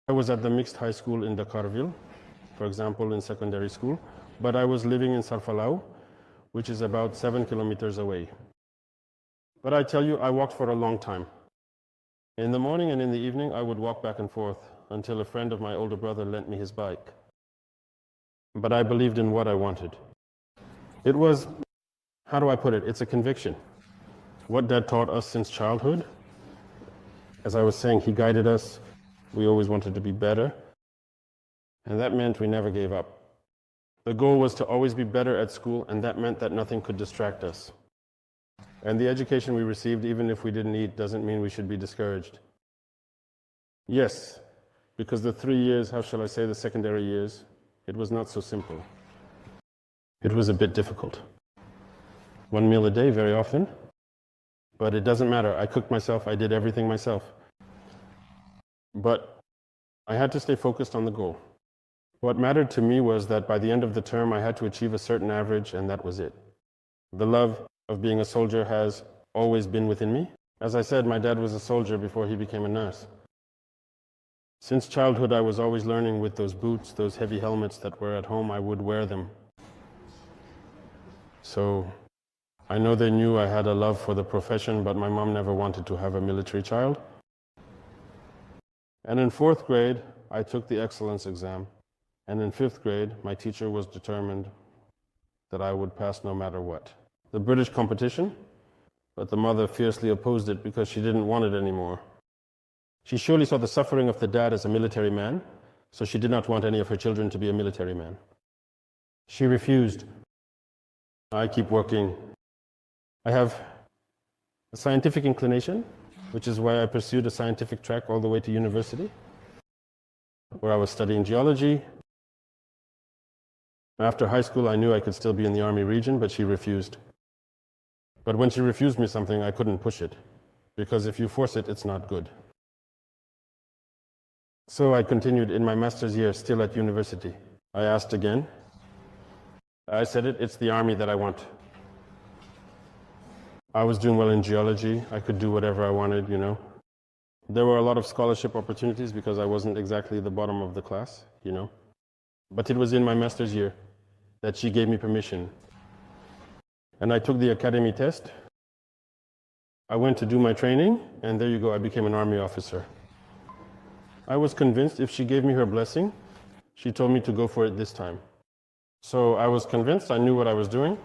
I was at the mixed high school in Dakarville, for example, in secondary school, but I was living in Sarfalau, which is about 7 kilometers away. But I tell you, I walked for a long time. In the morning and in the evening, I would walk back and forth until a friend of my older brother lent me his bike. But I believed in what I wanted. It was, how do I put it? It's a conviction. What Dad taught us since childhood, as I was saying, he guided us. We always wanted to be better. And that meant we never gave up. The goal was to always be better at school, and that meant that nothing could distract us. And the education we received, even if we didn't eat, doesn't mean we should be discouraged. Yes, because the 3 years, how shall I say, the secondary years, it was not so simple. It was a bit difficult. 1 meal a day very often, but it doesn't matter. I cooked myself, I did everything myself. But I had to stay focused on the goal. What mattered to me was that by the end of the term, I had to achieve a certain average, and that was it. The love of being a soldier has always been within me. As I said, my dad was a soldier before he became a nurse. Since childhood, I was always learning with those boots, those heavy helmets that were at home, I would wear them. So I know they knew I had a love for the profession, but my mom never wanted to have a military child. And in 4th grade, I took the excellence exam. And in 5th grade, my teacher was determined that I would pass no matter what. The British competition, but the mother fiercely opposed it because she didn't want it anymore. She surely saw the suffering of the dad as a military man, so she did not want any of her children to be a military man. She refused. I keep working. I have a scientific inclination, which is why I pursued a scientific track all the way to university, where I was studying geology. After high school, I knew I could still be in the Army region, but she refused. But when she refused me something, I couldn't push it, because if you force it, it's not good. So I continued in my master's year, still at university. I asked again. I said it's the Army that I want. I was doing well in geology. I could do whatever I wanted, you know. There were a lot of scholarship opportunities because I wasn't exactly the bottom of the class, you know. But it was in my master's year that she gave me permission. And I took the academy test. I went to do my training, and there you go, I became an Army officer. I was convinced if she gave me her blessing, she told me to go for it this time. So I was convinced, I knew what I was doing.